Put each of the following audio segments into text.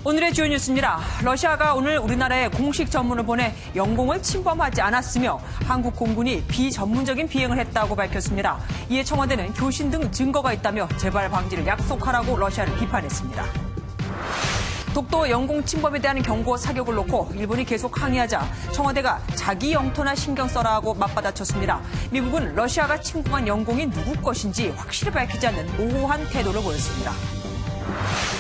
오늘의 주요 뉴스입니다. 러시아가 오늘 우리나라에 공식 전문을 보내 영공을 침범하지 않았으며 한국 공군이 비전문적인 비행을 했다고 밝혔습니다. 이에 청와대는 교신 등 증거가 있다며 재발 방지를 약속하라고 러시아를 비판했습니다. 독도 영공 침범에 대한 경고 사격을 놓고 일본이 계속 항의하자 청와대가 자기 영토나 신경 써라고 맞받아쳤습니다. 미국은 러시아가 침공한 영공이 누구 것인지 확실히 밝히지 않는 모호한 태도를 보였습니다.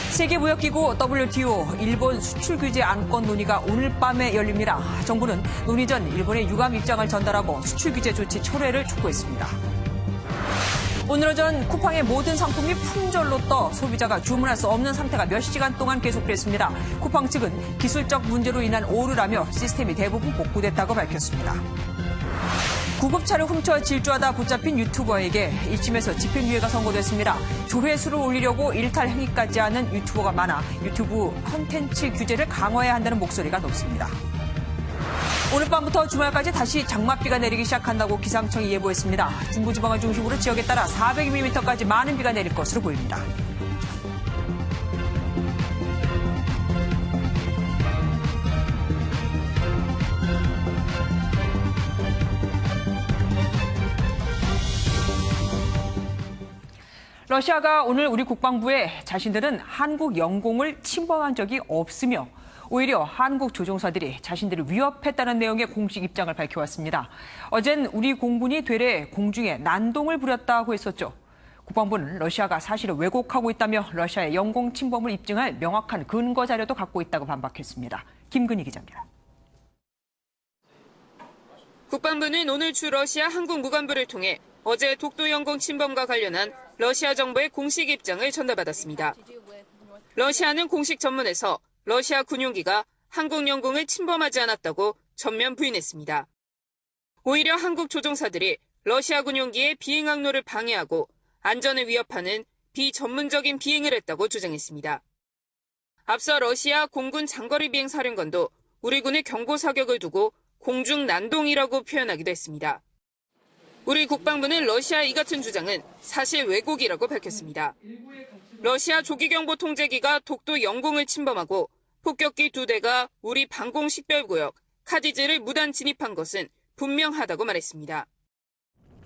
세계무역기구 WTO 일본 수출 규제 안건 논의가 오늘 밤에 열립니다. 정부는 논의 전 일본의 유감 입장을 전달하고 수출 규제 조치 철회를 촉구했습니다. 오늘 오전 쿠팡의 모든 상품이 품절로 떠 소비자가 주문할 수 없는 상태가 몇 시간 동안 계속됐습니다. 쿠팡 측은 기술적 문제로 인한 오류라며 시스템이 대부분 복구됐다고 밝혔습니다. 구급차를 훔쳐 질주하다 붙잡힌 유튜버에게 1심에서 집행유예가 선고됐습니다. 조회수를 올리려고 일탈 행위까지 하는 유튜버가 많아 유튜브 콘텐츠 규제를 강화해야 한다는 목소리가 높습니다. 오늘 밤부터 주말까지 다시 장맛비가 내리기 시작한다고 기상청이 예보했습니다. 중부지방을 중심으로 지역에 따라 400mm까지 많은 비가 내릴 것으로 보입니다. 러시아가 오늘 우리 국방부에 자신들은 한국 영공을 침범한 적이 없으며 오히려 한국 조종사들이 자신들을 위협했다는 내용의 공식 입장을 밝혀왔습니다. 어젠 우리 공군이 되레 공중에 난동을 부렸다고 했었죠. 국방부는 러시아가 사실을 왜곡하고 있다며 러시아의 영공 침범을 입증할 명확한 근거 자료도 갖고 있다고 반박했습니다. 김근희 기자입니다. 국방부는 오늘 주 러시아 한국 무관부를 통해 어제 독도 영공 침범과 관련한 러시아 정부의 공식 입장을 전달받았습니다. 러시아는 공식 전문에서 러시아 군용기가 한국 영공을 침범하지 않았다고 전면 부인했습니다. 오히려 한국 조종사들이 러시아 군용기의 비행 항로를 방해하고 안전을 위협하는 비전문적인 비행을 했다고 주장했습니다. 앞서 러시아 공군 장거리 비행 사령관도 우리 군의 경고 사격을 두고 공중 난동이라고 표현하기도 했습니다. 우리 국방부는 러시아의 이 같은 주장은 사실 왜곡이라고 밝혔습니다. 러시아 조기경보 통제기가 독도 영공을 침범하고 폭격기 2대가 우리 방공 식별구역 카디즈를 무단 진입한 것은 분명하다고 말했습니다.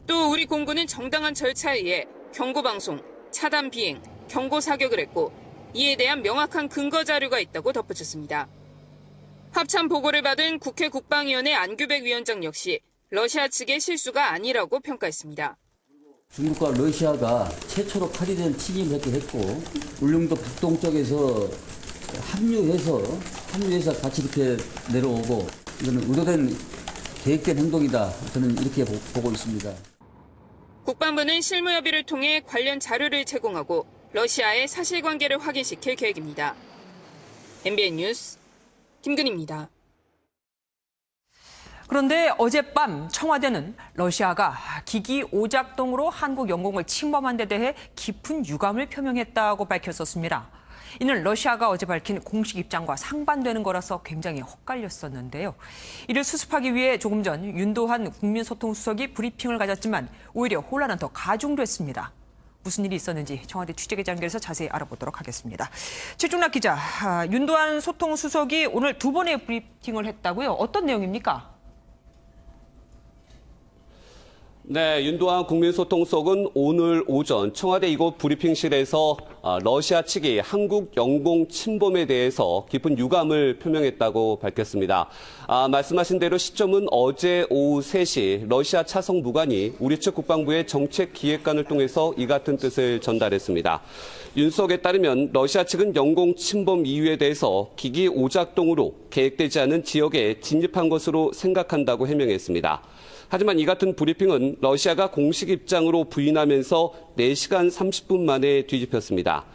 또 우리 공군은 정당한 절차에 의해 경고방송, 차단 비행, 경고 사격을 했고 이에 대한 명확한 근거 자료가 있다고 덧붙였습니다. 합참 보고를 받은 국회 국방위원회 안규백 위원장 역시 러시아 측의 실수가 아니라고 평가했습니다. 중국과 러시아가 최초로 카리드를 침입했기도 했고 울릉도 북동쪽에서 합류해서 같이 이렇게 내려오고 이거는 의도된 계획된 행동이다. 저는 이렇게 보고 있습니다. 국방부는 실무 협의를 통해 관련 자료를 제공하고 러시아의 사실관계를 확인시킬 계획입니다. MBN 뉴스 김근희입니다. 그런데 어젯밤 청와대는 러시아가 기기 오작동으로 한국 영공을 침범한 데 대해 깊은 유감을 표명했다고 밝혔었습니다. 이는 러시아가 어제 밝힌 공식 입장과 상반되는 거라서 굉장히 헛갈렸었는데요. 이를 수습하기 위해 조금 전 윤도한 국민소통수석이 브리핑을 가졌지만 오히려 혼란은 더 가중됐습니다. 무슨 일이 있었는지 청와대 취재기자 연결해서 자세히 알아보도록 하겠습니다. 최중락 기자, 윤도한 소통수석이 오늘 두 번의 브리핑을 했다고요? 어떤 내용입니까? 네, 윤도한 국민소통수석은 오늘 오전 청와대 이곳 브리핑실에서 러시아 측이 한국 영공 침범에 대해서 깊은 유감을 표명했다고 밝혔습니다. 말씀하신 대로 시점은 어제 오후 3시 러시아 차성 무관이 우리 측 국방부의 정책기획관을 통해서 이 같은 뜻을 전달했습니다. 윤 수석에 따르면 러시아 측은 영공 침범 이유에 대해서 기기 오작동으로 계획되지 않은 지역에 진입한 것으로 생각한다고 해명했습니다. 하지만 이 같은 브리핑은 러시아가 공식 입장으로 부인하면서 4시간 30분 만에 뒤집혔습니다.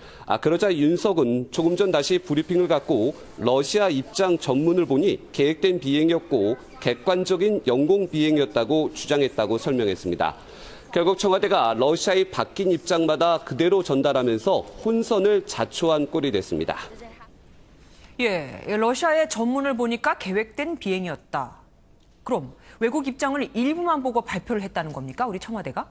그러자 윤석은 조금 전 다시 브리핑을 갖고 러시아 입장 전문을 보니 계획된 비행이었고 객관적인 영공 비행이었다고 주장했다고 설명했습니다. 결국 청와대가 러시아의 바뀐 입장마다 그대로 전달하면서 혼선을 자초한 꼴이 됐습니다. 예, 러시아의 전문을 보니까 계획된 비행이었다. 그럼 외국 입장을 일부만 보고 발표를 했다는 겁니까? 우리 청와대가?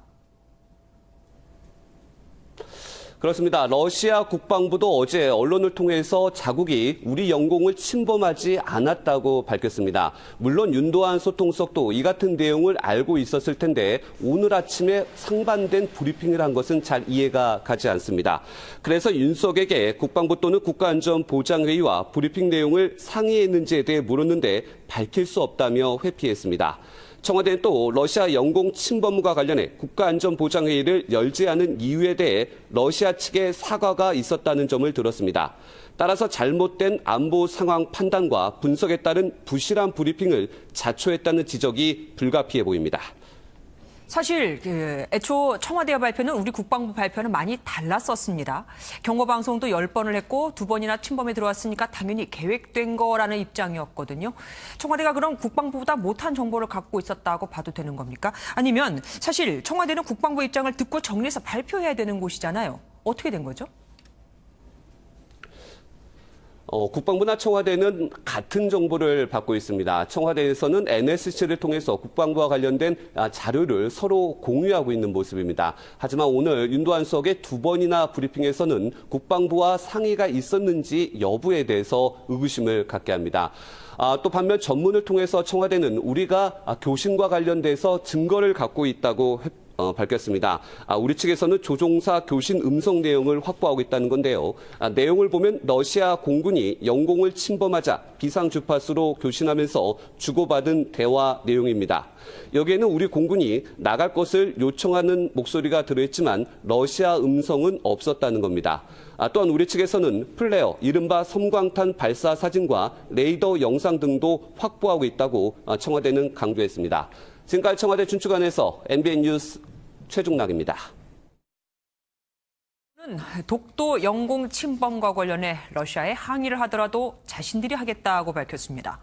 그렇습니다. 러시아 국방부도 어제 언론을 통해서 자국이 우리 영공을 침범하지 않았다고 밝혔습니다. 물론 윤도한 소통석도 이 같은 내용을 알고 있었을 텐데 오늘 아침에 상반된 브리핑을 한 것은 잘 이해가 가지 않습니다. 그래서 윤석에게 국방부 또는 국가안전보장회의와 브리핑 내용을 상의했는지에 대해 물었는데 밝힐 수 없다며 회피했습니다. 청와대는 또 러시아 영공 침범과 관련해 국가안전보장회의를 열지 않은 이유에 대해 러시아 측의 사과가 있었다는 점을 들었습니다. 따라서 잘못된 안보 상황 판단과 분석에 따른 부실한 브리핑을 자초했다는 지적이 불가피해 보입니다. 사실 애초 청와대 발표는 우리 국방부 발표는 많이 달랐었습니다. 경고방송도 10번을 했고 2번이나 침범에 들어왔으니까 당연히 계획된 거라는 입장이었거든요. 청와대가 그럼 국방부보다 못한 정보를 갖고 있었다고 봐도 되는 겁니까? 아니면 사실 청와대는 국방부 입장을 듣고 정리해서 발표해야 되는 곳이잖아요. 어떻게 된 거죠? 국방부나 청와대는 같은 정보를 받고 있습니다. 청와대에서는 NSC를 통해서 국방부와 관련된 자료를 서로 공유하고 있는 모습입니다. 하지만 오늘 윤도한 수석의 2번이나 브리핑에서는 국방부와 상의가 있었는지 여부에 대해서 의구심을 갖게 합니다. 또 반면 전문을 통해서 청와대는 우리가 교신과 관련돼서 증거를 갖고 있다고 밝혔습니다. 우리 측에서는 조종사 교신 음성 내용을 확보하고 있다는 건데요. 내용을 보면 러시아 공군이 영공을 침범하자 비상주파수로 교신하면서 주고받은 대화 내용입니다. 여기에는 우리 공군이 나갈 것을 요청하는 목소리가 들어있지만 러시아 음성은 없었다는 겁니다. 또한 우리 측에서는 플레어, 이른바 섬광탄 발사 사진과 레이더 영상 등도 확보하고 있다고 청와대는 강조했습니다. 지금까지 청와대 춘추관에서 MBN 뉴스 최중락입니다. 독도 영공 침범과 관련해 러시아에 항의를 하더라도 자신들이 하겠다고 밝혔습니다.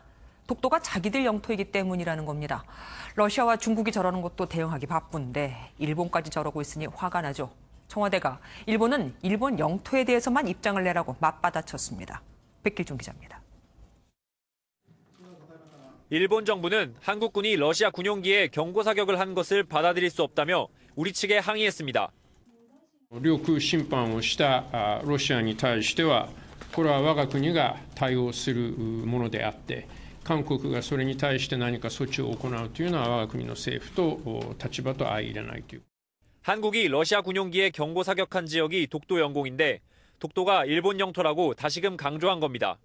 독도가 자기들 영토이기 때문이라는 겁니다. 러시아와 중국이 저러는 것도 대응하기 바쁜데 일본까지 저러고 있으니 화가 나죠. 청와대가 일본은 일본 영토에 대해서만 입장을 내라고 맞받아쳤습니다. 백길종 기자입니다. 일본 정부는 한국군이 러시아 군용기에 경고 사격을 한 것을 받아들일 수 없다며 우리 측에 항의했습니다. 領空侵犯をしたロシアに対しては、これは我が国が対応するものであって、韓国がそれに対して何か措置を行うというのは我が国の政府と立場と相入れないという。 한국이 러시아 군용기에 경고 사격한 지역이 독도 영공인데 독도가 일본 영토라고 다시금 강조한 겁니다.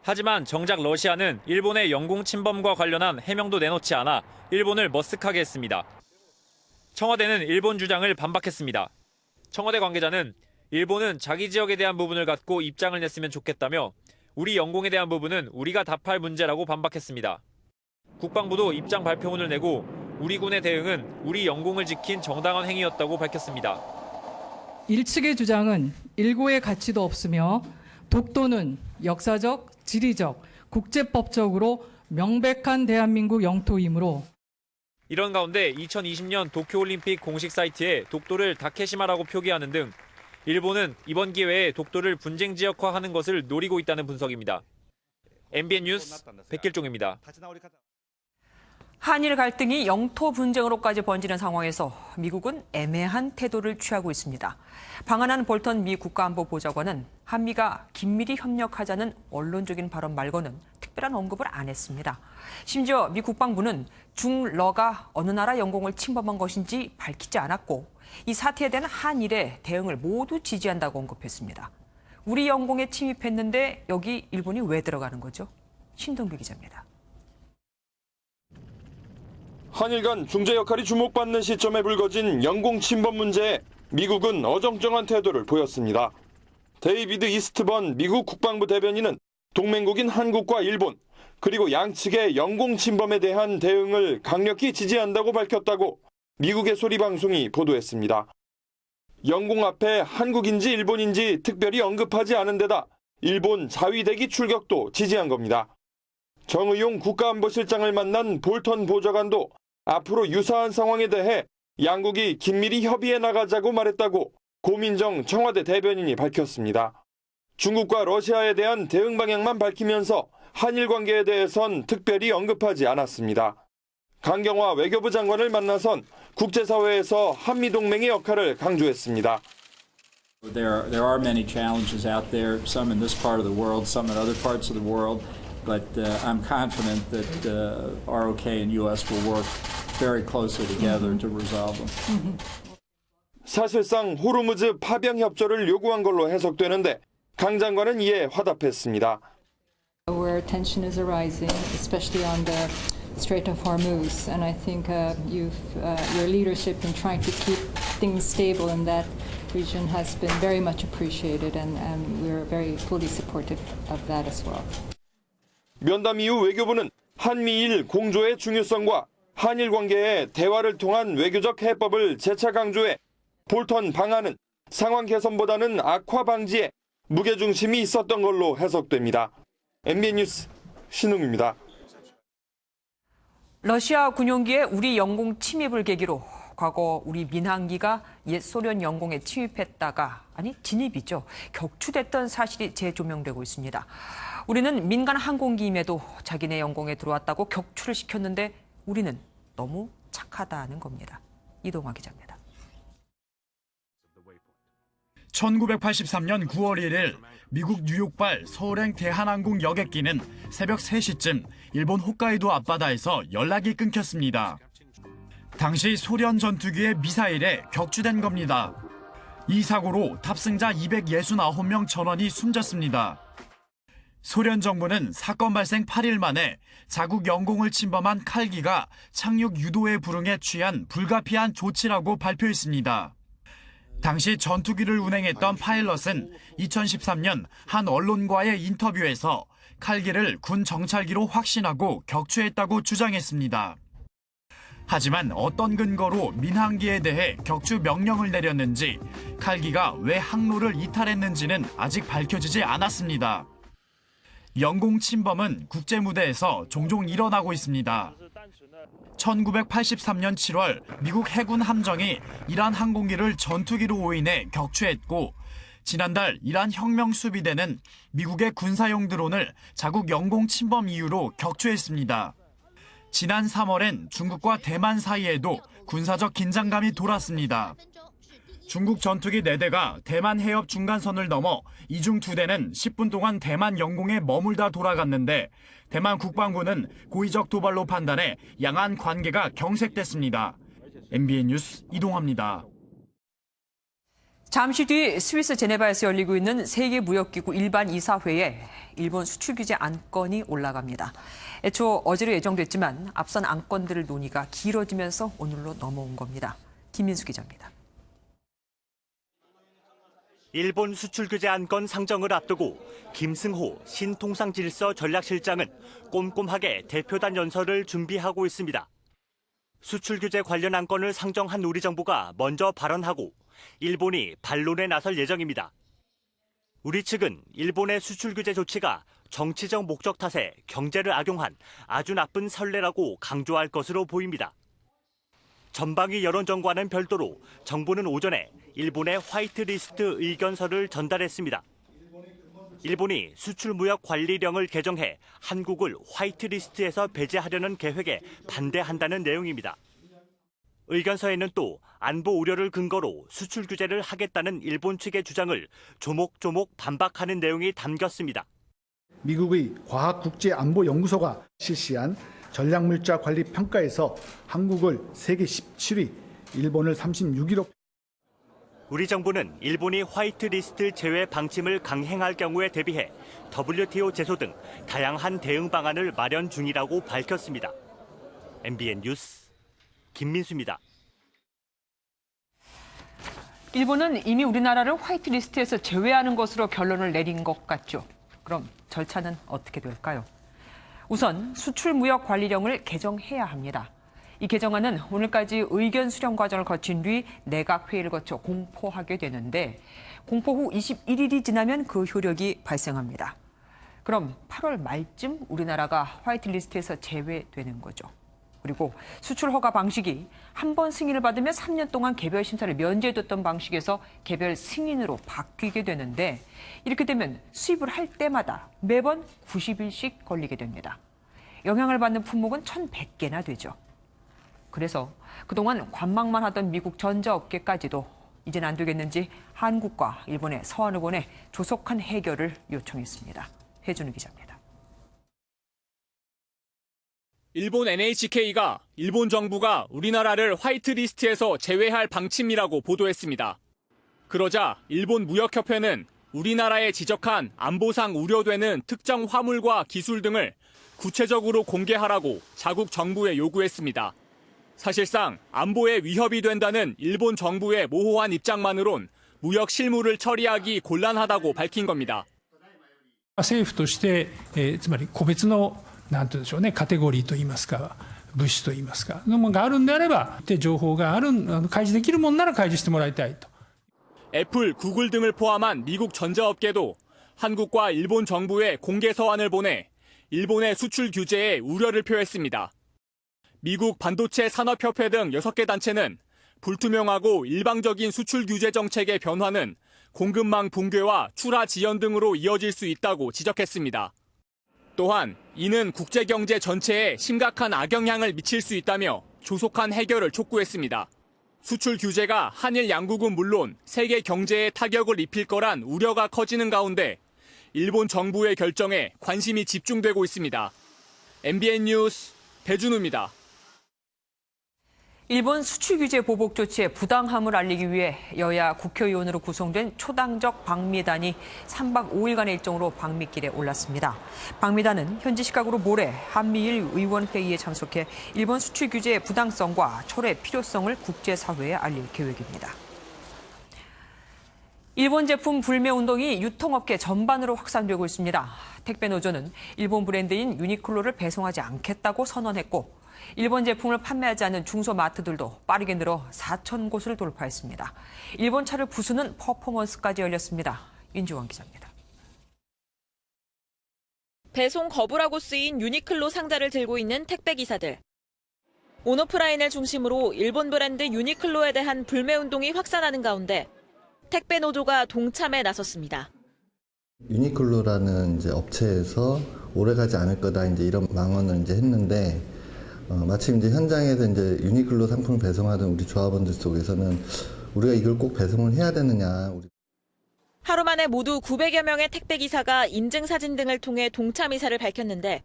하지만 정작 러시아는 일본의 영공 침범과 관련한 해명도 내놓지 않아 일본을 머쓱하게 했습니다. 청와대는 일본 주장을 반박했습니다. 청와대 관계자는 일본은 자기 지역에 대한 부분을 갖고 입장을 냈으면 좋겠다며 우리 영공에 대한 부분은 우리가 답할 문제라고 반박했습니다. 국방부도 입장 발표문을 내고 우리 군의 대응은 우리 영공을 지킨 정당한 행위였다고 밝혔습니다. 일측의 주장은 일고의 가치도 없으며 독도는 역사적, 지리적, 국제법적으로 명백한 대한민국 영토이므로 이런 가운데 2020년 도쿄올림픽 공식 사이트에 독도를 다케시마라고 표기하는 등 일본은 이번 기회에 독도를 분쟁 지역화하는 것을 노리고 있다는 분석입니다. MBN 뉴스 백길종입니다. 한일 갈등이 영토 분쟁으로까지 번지는 상황에서 미국은 애매한 태도를 취하고 있습니다. 방한한 볼턴 미 국가안보보좌관은 한미가 긴밀히 협력하자는 언론적인 발언 말고는 특별한 언급을 안 했습니다. 심지어 미 국방부는 중러가 어느 나라 영공을 침범한 것인지 밝히지 않았고 이 사태에 대한 한일의 대응을 모두 지지한다고 언급했습니다. 우리 영공에 침입했는데 여기 일본이 왜 들어가는 거죠? 신동비 기자입니다. 한일 간 중재 역할이 주목받는 시점에 불거진 영공 침범 문제에 미국은 어정쩡한 태도를 보였습니다. 데이비드 이스트번 미국 국방부 대변인은 동맹국인 한국과 일본, 그리고 양측의 영공 침범에 대한 대응을 강력히 지지한다고 밝혔다고 미국의 소리 방송이 보도했습니다. 영공 앞에 한국인지 일본인지 특별히 언급하지 않은 데다 일본 자위대기 출격도 지지한 겁니다. 정의용 국가안보실장을 만난 볼턴 보좌관도 앞으로 유사한 상황에 대해 양국이 긴밀히 협의해 나가자고 말했다고 고민정 청와대 대변인이 밝혔습니다. 중국과 러시아에 대한 대응 방향만 밝히면서 한일 관계에 대해선 특별히 언급하지 않았습니다. 강경화 외교부 장관을 만나선 국제사회에서 한미동맹의 역할을 강조했습니다. There are many challenges out there, some in this part of the world, some in other parts of the world, but I'm confident that ROK and U.S. will work very closely together to resolve them. 사실상 호르무즈 파병 협조를 요구한 걸로 해석되는데 강 장관은 이에 화답했습니다. Where tension is arising, especially on the Strait of Hormuz, and I think your leadership in trying to keep things stable in that region has been very much appreciated, and we're very fully supportive of that as well. 면담 이후 외교부는 한미일 공조의 중요성과 한일 관계의 대화를 통한 외교적 해법을 재차 강조해 볼턴 방안은 상황 개선보다는 악화 방지에 무게중심이 있었던 걸로 해석됩니다. MBN 뉴스 신웅입니다. 러시아 군용기의 우리 영공 침입을 계기로 과거 우리 민항기가 옛 소련 영공에 침입했다가, 아니 진입이죠, 격추됐던 사실이 재조명되고 있습니다. 우리는 민간 항공기임에도 자기네 영공에 들어왔다고 격추를 시켰는데 우리는 너무 착하다는 겁니다. 이동화 기자입니다. 1983년 9월 1일 미국 뉴욕발 서울행 대한항공 여객기는 새벽 3시쯤 일본 홋카이도 앞바다에서 연락이 끊겼습니다. 당시 소련 전투기의 미사일에 격추된 겁니다. 이 사고로 탑승자 269명 전원이 숨졌습니다. 소련 정부는 사건 발생 8일 만에 자국 영공을 침범한 칼기가 착륙 유도에 불응해 취한 불가피한 조치라고 발표했습니다. 당시 전투기를 운행했던 파일럿은 2013년 한 언론과의 인터뷰에서 칼기를 군 정찰기로 확신하고 격추했다고 주장했습니다. 하지만 어떤 근거로 민항기에 대해 격추 명령을 내렸는지, 칼기가 왜 항로를 이탈했는지는 아직 밝혀지지 않았습니다. 영공 침범은 국제 무대에서 종종 일어나고 있습니다. 1983년 7월 미국 해군 함정이 이란 항공기를 전투기로 오인해 격추했고, 지난달 이란 혁명수비대는 미국의 군사용 드론을 자국 영공 침범 이유로 격추했습니다. 지난 3월엔 중국과 대만 사이에도 군사적 긴장감이 돌았습니다. 중국 전투기 4대가 대만 해협 중간선을 넘어 이 중 2대는 10분 동안 대만 영공에 머물다 돌아갔는데, 대만 국방부는 고의적 도발로 판단해 양안 관계가 경색됐습니다. MBN 뉴스 이동화입니다. 잠시 뒤 스위스 제네바에서 열리고 있는 세계무역기구 일반 이사회에 일본 수출 규제 안건이 올라갑니다. 애초 어제로 예정됐지만 앞선 안건들을 논의가 길어지면서 오늘로 넘어온 겁니다. 김민수 기자입니다. 일본 수출 규제 안건 상정을 앞두고 김승호 신통상질서 전략실장은 꼼꼼하게 대표단 연설을 준비하고 있습니다. 수출 규제 관련 안건을 상정한 우리 정부가 먼저 발언하고 일본이 반론에 나설 예정입니다. 우리 측은 일본의 수출 규제 조치가 정치적 목적 탓에 경제를 악용한 아주 나쁜 선례라고 강조할 것으로 보입니다. 전방위 여론전과는 별도로 정부는 오전에 일본의 화이트리스트 의견서를 전달했습니다. 일본이 수출무역 관리령을 개정해 한국을 화이트리스트에서 배제하려는 계획에 반대한다는 내용입니다. 의견서에는 또 안보 우려를 근거로 수출 규제를 하겠다는 일본 측의 주장을 조목조목 반박하는 내용이 담겼습니다. 미국의 과학국제안보연구소가 실시한 전략물자 관리 평가에서 한국을 세계 17위, 일본을 36위로. 우리 정부는 일본이 화이트리스트 제외 방침을 강행할 경우에 대비해 WTO 제소 등 다양한 대응 방안을 마련 중이라고 밝혔습니다. MBN 뉴스 김민수입니다. 일본은 이미 우리나라를 화이트리스트에서 제외하는 것으로 결론을 내린 것 같죠. 그럼 절차는 어떻게 될까요? 우선 수출무역관리령을 개정해야 합니다. 이 개정안은 오늘까지 의견 수렴 과정을 거친 뒤 내각회의를 거쳐 공포하게 되는데, 공포 후 21일이 지나면 그 효력이 발생합니다. 그럼 8월 말쯤 우리나라가 화이트리스트에서 제외되는 거죠. 그리고 수출 허가 방식이 한 번 승인을 받으면 3년 동안 개별 심사를 면제해뒀던 방식에서 개별 승인으로 바뀌게 되는데, 이렇게 되면 수입을 할 때마다 매번 90일씩 걸리게 됩니다. 영향을 받는 품목은 1,100개나 되죠. 그래서 그동안 관망만 하던 미국 전자업계까지도 이젠 안 되겠는지 한국과 일본의 서한의원에 조속한 해결을 요청했습니다. 해준우 기자입니다. 일본 NHK가 일본 정부가 우리나라를 화이트리스트에서 제외할 방침이라고 보도했습니다. 그러자 일본 무역협회는 우리나라에 지적한 안보상 우려되는 특정 화물과 기술 등을 구체적으로 공개하라고 자국 정부에 요구했습니다. 사실상 안보에 위협이 된다는 일본 정부의 모호한 입장만으론 무역 실무를 처리하기 곤란하다고 밝힌 겁니다. 政府として、つまり個別のなんていうんでしょうね、カテゴリーといいますか、物質といいますか、のものがあるんであれば、で情報がある開示できるものなら開示してもらいたいと。 애플, 구글 등을 포함한 미국 전자업계도 한국과 일본 정부에 공개 서한을 보내 일본의 수출 규제에 우려를 표했습니다. 미국 반도체 산업협회 등 6개 단체는 불투명하고 일방적인 수출 규제 정책의 변화는 공급망 붕괴와 출하 지연 등으로 이어질 수 있다고 지적했습니다. 또한 이는 국제경제 전체에 심각한 악영향을 미칠 수 있다며 조속한 해결을 촉구했습니다. 수출 규제가 한일 양국은 물론 세계 경제에 타격을 입힐 거란 우려가 커지는 가운데 일본 정부의 결정에 관심이 집중되고 있습니다. MBN 뉴스 배준우입니다. 일본 수출 규제 보복 조치의 부당함을 알리기 위해 여야 국회의원으로 구성된 초당적 방미단이 3박 5일간의 일정으로 방미길에 올랐습니다. 방미단은 현지 시각으로 모레 한미일 의원회의에 참석해 일본 수출 규제의 부당성과 철회 필요성을 국제사회에 알릴 계획입니다. 일본 제품 불매 운동이 유통업계 전반으로 확산되고 있습니다. 택배 노조는 일본 브랜드인 유니클로를 배송하지 않겠다고 선언했고 일본 제품을 판매하지 않는 중소마트들도 빠르게 늘어 4,000곳을 돌파했습니다. 일본 차를 부수는 퍼포먼스까지 열렸습니다. 윤지원 기자입니다. 배송 거부라고 쓰인 유니클로 상자를 들고 있는 택배기사들. 온오프라인을 중심으로 일본 브랜드 유니클로에 대한 불매 운동이 확산하는 가운데 택배 노조가 동참에 나섰습니다. 유니클로라는 이제 업체에서 오래가지 않을 거다 이제 이런 망언을 이제 했는데 마침 이제 현장에서 이제 유니클로 상품을 배송하던 우리 조합원들 속에서는 우리가 이걸 꼭 배송을 해야 되느냐. 하루 만에 모두 900여 명의 택배기사가 인증사진 등을 통해 동참 의사를 밝혔는데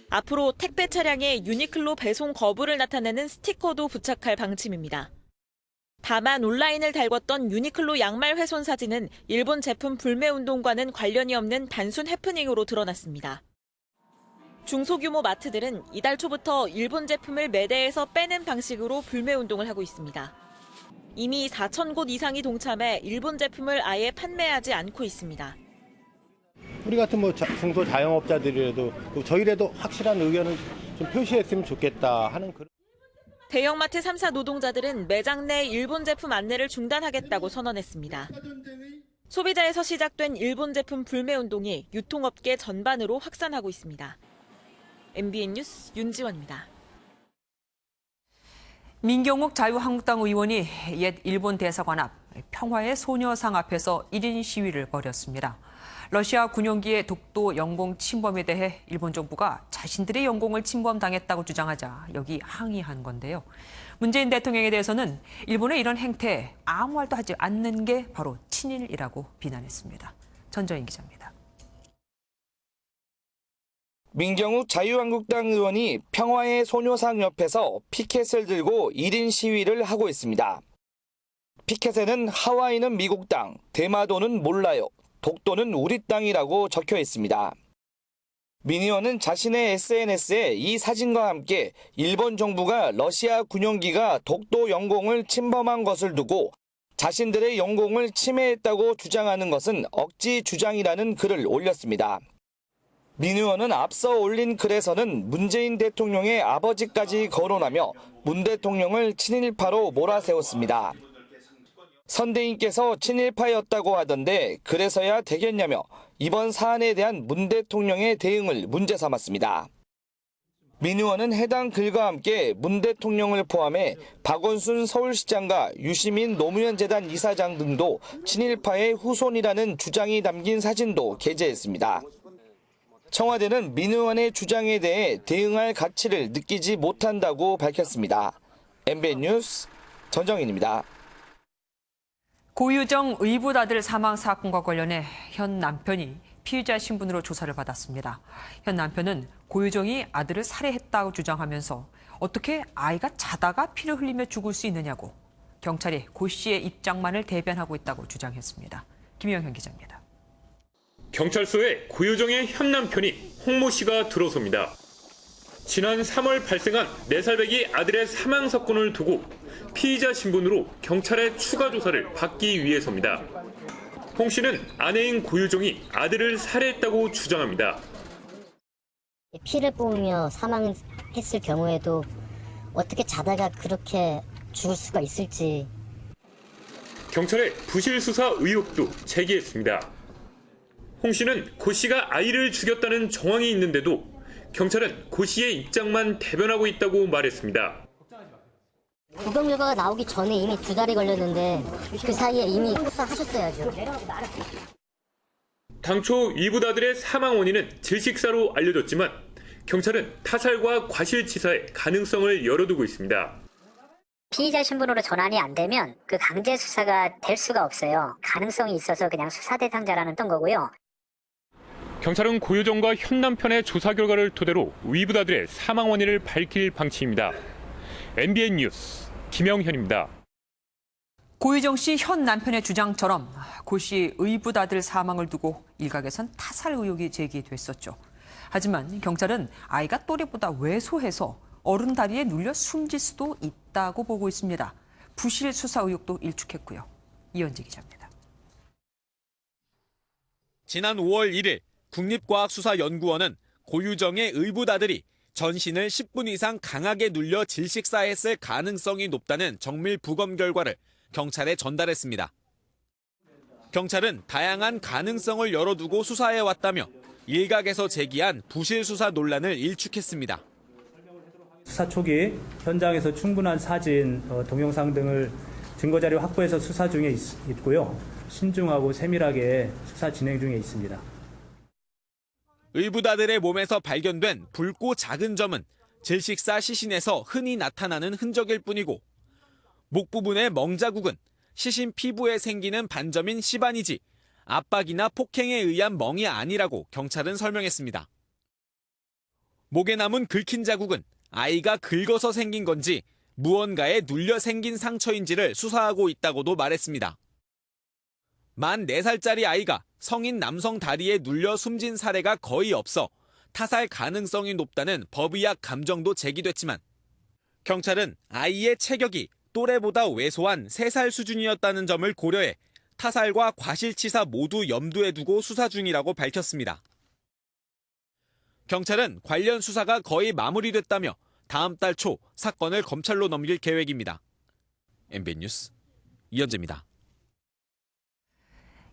앞으로 택배 차량에 유니클로 배송 거부를 나타내는 스티커도 부착할 방침입니다. 다만 온라인을 달궜던 유니클로 양말 훼손 사진은 일본 제품 불매 운동과는 관련이 없는 단순 해프닝으로 드러났습니다. 중소규모 마트들은 이달 초부터 일본 제품을 매대에서 빼는 방식으로 불매 운동을 하고 있습니다. 이미 4,000곳 이상이 동참해 일본 제품을 아예 판매하지 않고 있습니다. 우리 같은 중소 자영업자들이라도 저희라도 확실한 의견을 좀 표시했으면 좋겠다 하는 그런. 대형마트 3사 노동자들은 매장 내 일본 제품 안내를 중단하겠다고 선언했습니다. 소비자에서 시작된 일본 제품 불매 운동이 유통업계 전반으로 확산하고 있습니다. MBN 뉴스 윤지원입니다. 민경욱 자유한국당 의원이 옛 일본 대사관 앞 평화의 소녀상 앞에서 1인 시위를 벌였습니다. 러시아 군용기의 독도 영공 침범에 대해 일본 정부가 자신들의 영공을 침범당했다고 주장하자 여기 항의한 건데요. 문재인 대통령에 대해서는 일본의 이런 행태에 아무 말도 하지 않는 게 바로 친일이라고 비난했습니다. 전정인 기자입니다. 민경욱 자유한국당 의원이 평화의 소녀상 옆에서 피켓을 들고 1인 시위를 하고 있습니다. 피켓에는 하와이는 미국 땅, 대마도는 몰라요, 독도는 우리 땅이라고 적혀 있습니다. 민 의원은 자신의 SNS에 이 사진과 함께 일본 정부가 러시아 군용기가 독도 영공을 침범한 것을 두고 자신들의 영공을 침해했다고 주장하는 것은 억지 주장이라는 글을 올렸습니다. 민 의원은 앞서 올린 글에서는 문재인 대통령의 아버지까지 거론하며 문 대통령을 친일파로 몰아세웠습니다. 선대인께서 친일파였다고 하던데 그래서야 되겠냐며 이번 사안에 대한 문 대통령의 대응을 문제 삼았습니다. 민 의원은 해당 글과 함께 문 대통령을 포함해 박원순 서울시장과 유시민 노무현 재단 이사장 등도 친일파의 후손이라는 주장이 담긴 사진도 게재했습니다. 청와대는 민 의원의 주장에 대해 대응할 가치를 느끼지 못한다고 밝혔습니다. MBN 뉴스 전정인입니다. 고유정 의붓 아들 사망 사건과 관련해 현 남편이 피의자 신분으로 조사를 받았습니다. 현 남편은 고유정이 아들을 살해했다고 주장하면서 어떻게 아이가 자다가 피를 흘리며 죽을 수 있느냐고 경찰이 고 씨의 입장만을 대변하고 있다고 주장했습니다. 김영현 기자입니다. 경찰서에 고유정의 현 남편이 홍모 씨가 들어섭니다. 지난 3월 발생한 4살배기 아들의 사망 사건을 두고 피의자 신분으로 경찰의 추가 조사를 받기 위해서입니다. 홍 씨는 아내인 고유정이 아들을 살해했다고 주장합니다. 피를 뿜으며 사망했을 경우에도 어떻게 자다가 그렇게 죽을 수가 있을지. 경찰의 부실 수사 의혹도 제기했습니다. 홍 씨는 고 씨가 아이를 죽였다는 정황이 있는데도 경찰은 고 씨의 입장만 대변하고 있다고 말했습니다. 부검 결과가 나오기 전에 이미 2달이 걸렸는데 그 사이에 이미 수사하셨어야죠. 당초 의붓 아들의 사망 원인은 질식사로 알려졌지만 경찰은 타살과 과실치사의 가능성을 열어두고 있습니다. 피의자 신분으로 전환이 안 되면 그 강제 수사가 될 수가 없어요. 가능성이 있어서 그냥 수사 대상자라는 떤 거고요. 경찰은 고유정과 현 남편의 조사 결과를 토대로 의붓 아들의 사망 원인을 밝힐 방침입니다. MBN 뉴스 김영현입니다. 고유정 씨 현 남편의 주장처럼 고 씨 의붓 아들 사망을 두고 일각에선 타살 의혹이 제기됐었죠. 하지만 경찰은 아이가 또래보다 왜소해서 어른 다리에 눌려 숨질 수도 있다고 보고 있습니다. 부실 수사 의혹도 일축했고요. 이현지 기자입니다. 지난 5월 1일 국립과학수사연구원은 고유정의 의붓 아들이 전신을 10분 이상 강하게 눌려 질식사했을 가능성이 높다는 정밀 부검 결과를 경찰에 전달했습니다. 경찰은 다양한 가능성을 열어두고 수사해왔다며 일각에서 제기한 부실 수사 논란을 일축했습니다. 수사 초기 현장에서 충분한 사진, 동영상 등을 증거자료 확보해서 수사 중에 있고요. 신중하고 세밀하게 수사 진행 중에 있습니다. 의붓 아들의 몸에서 발견된 붉고 작은 점은 질식사 시신에서 흔히 나타나는 흔적일 뿐이고 목 부분의 멍자국은 시신 피부에 생기는 반점인 시반이지 압박이나 폭행에 의한 멍이 아니라고 경찰은 설명했습니다. 목에 남은 긁힌 자국은 아이가 긁어서 생긴 건지 무언가에 눌려 생긴 상처인지를 수사하고 있다고도 말했습니다. 만 4살짜리 아이가 성인 남성 다리에 눌려 숨진 사례가 거의 없어 타살 가능성이 높다는 법의학 감정도 제기됐지만 경찰은 아이의 체격이 또래보다 왜소한 3살 수준이었다는 점을 고려해 타살과 과실치사 모두 염두에 두고 수사 중이라고 밝혔습니다. 경찰은 관련 수사가 거의 마무리됐다며 다음 달 초 사건을 검찰로 넘길 계획입니다. MBN 뉴스 이현재입니다.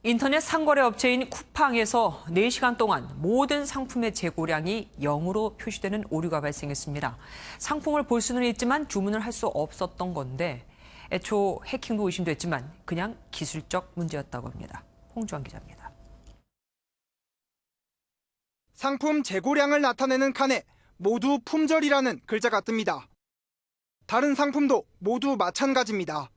인터넷 상거래 업체인 쿠팡에서 4시간 동안 모든 상품의 재고량이 0으로 표시되는 오류가 발생했습니다. 상품을 볼 수는 있지만 주문을 할 수 없었던 건데 애초 해킹도 의심됐지만 그냥 기술적 문제였다고 합니다. 홍주환 기자입니다. 상품 재고량을 나타내는 칸에 모두 품절이라는 글자가 뜹니다. 다른 상품도 모두 마찬가지입니다.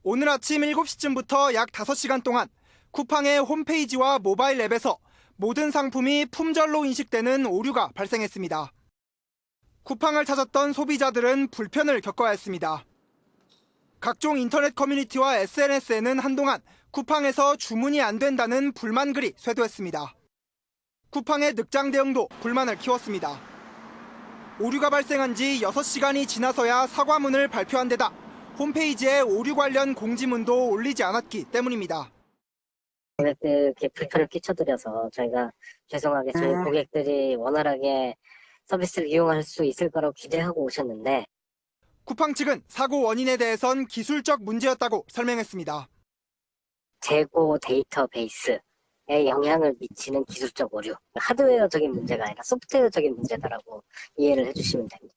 오늘 아침 7시쯤부터 약 5시간 동안 쿠팡의 홈페이지와 모바일 앱에서 모든 상품이 품절로 인식되는 오류가 발생했습니다. 쿠팡을 찾았던 소비자들은 불편을 겪어야 했습니다. 각종 인터넷 커뮤니티와 SNS에는 한동안 쿠팡에서 주문이 안 된다는 불만 글이 쇄도했습니다. 쿠팡의 늑장 대응도 불만을 키웠습니다. 오류가 발생한 지 6시간이 지나서야 사과문을 발표한 데다 홈페이지에 오류 관련 공지문도 올리지 않았기 때문입니다. 고객들께 불편을 끼쳐드려서 저희가 죄송하게 저희 고객들이 원활하게 서비스를 이용할 수 있을 거라고 기대하고 오셨는데 쿠팡 측은 사고 원인에 대해선 기술적 문제였다고 설명했습니다. 재고 데이터베이스에 영향을 미치는 기술적 오류, 하드웨어적인 문제가 아니라 소프트웨어적인 문제다라고 이해를 해주시면 됩니다.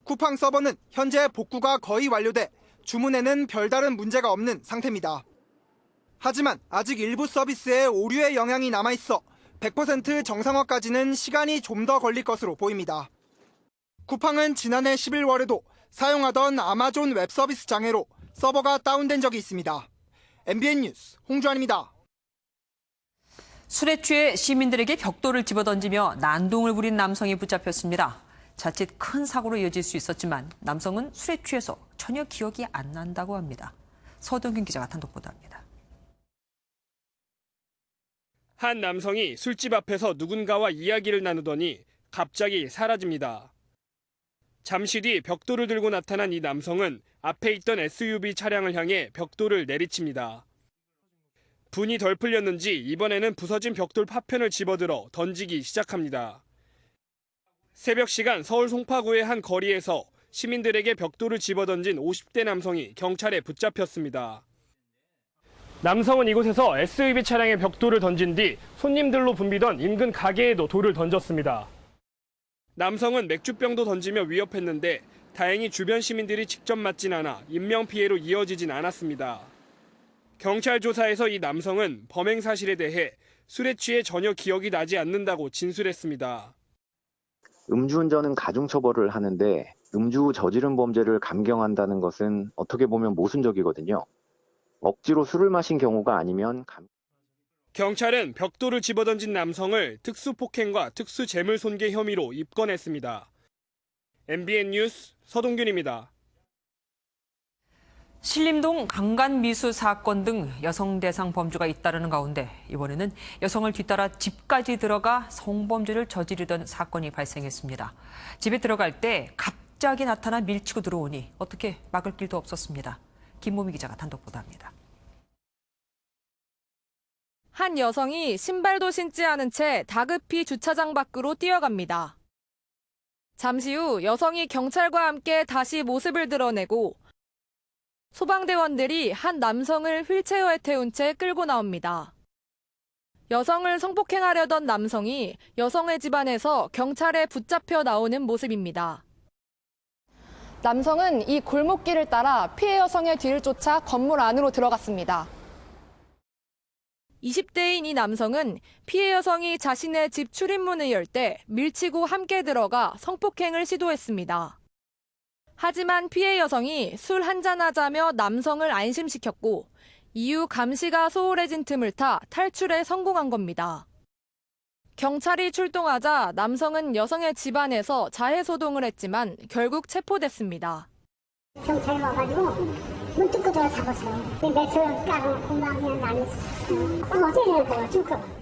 쿠팡 서버는 현재 복구가 거의 완료돼 주문에는 별다른 문제가 없는 상태입니다. 하지만 아직 일부 서비스에 오류의 영향이 남아있어 100% 정상화까지는 시간이 좀 더 걸릴 것으로 보입니다. 쿠팡은 지난해 11월에도 사용하던 아마존 웹서비스 장애로 서버가 다운된 적이 있습니다. MBN 뉴스 홍주환입니다. 술에 취해 시민들에게 벽돌을 집어던지며 난동을 부린 남성이 붙잡혔습니다. 자칫 큰 사고로 이어질 수 있었지만 남성은 술에 취해서 전혀 기억이 안 난다고 합니다. 서동균 기자가 단독 보도합니다. 한 남성이 술집 앞에서 누군가와 이야기를 나누더니 갑자기 사라집니다. 잠시 뒤 벽돌을 들고 나타난 이 남성은 앞에 있던 SUV 차량을 향해 벽돌을 내리칩니다. 분이 덜 풀렸는지 이번에는 부서진 벽돌 파편을 집어들어 던지기 시작합니다. 새벽 시간 서울 송파구의 한 거리에서 시민들에게 벽돌을 집어던진 50대 남성이 경찰에 붙잡혔습니다. 남성은 이곳에서 SUV 차량에 벽돌을 던진 뒤 손님들로 붐비던 인근 가게에도 돌을 던졌습니다. 남성은 맥주병도 던지며 위협했는데 다행히 주변 시민들이 직접 맞진 않아 인명피해로 이어지진 않았습니다. 경찰 조사에서 이 남성은 범행 사실에 대해 술에 취해 전혀 기억이 나지 않는다고 진술했습니다. 음주운전은 가중처벌을 하는데 음주 저지른 범죄를 감경한다는 것은 어떻게 보면 모순적이거든요. 억지로 술을 마신 경우가 아니면 경찰은 벽돌을 집어던진 남성을 특수폭행과 특수재물손괴 혐의로 입건했습니다. MBN 뉴스 서동균입니다. 신림동 강간미수 사건 등 여성 대상 범주가 잇따르는 가운데 이번에는 여성을 뒤따라 집까지 들어가 성범죄를 저지르던 사건이 발생했습니다. 집에 들어갈 때 갑자기 나타나 밀치고 들어오니 어떻게 막을 길도 없었습니다. 김모미 기자가 단독 보도합니다. 한 여성이 신발도 신지 않은 채 다급히 주차장 밖으로 뛰어갑니다. 잠시 후 여성이 경찰과 함께 다시 모습을 드러내고 소방대원들이 한 남성을 휠체어에 태운 채 끌고 나옵니다. 여성을 성폭행하려던 남성이 여성의 집안에서 경찰에 붙잡혀 나오는 모습입니다. 남성은 이 골목길을 따라 피해 여성의 뒤를 쫓아 건물 안으로 들어갔습니다. 20대인 이 남성은 피해 여성이 자신의 집 출입문을 열 때 밀치고 함께 들어가 성폭행을 시도했습니다. 하지만 피해 여성이 술 한잔하자며 남성을 안심시켰고 이후 감시가 소홀해진 틈을 타 탈출에 성공한 겁니다. 경찰이 출동하자 남성은 여성의 집안에서 자해소동을 했지만 결국 체포됐습니다. 경찰이 와가지고 문 뚫고 들어 잡았어요. 내처럼 까고 공방에 나뉘었어요. 어디에 가가지고.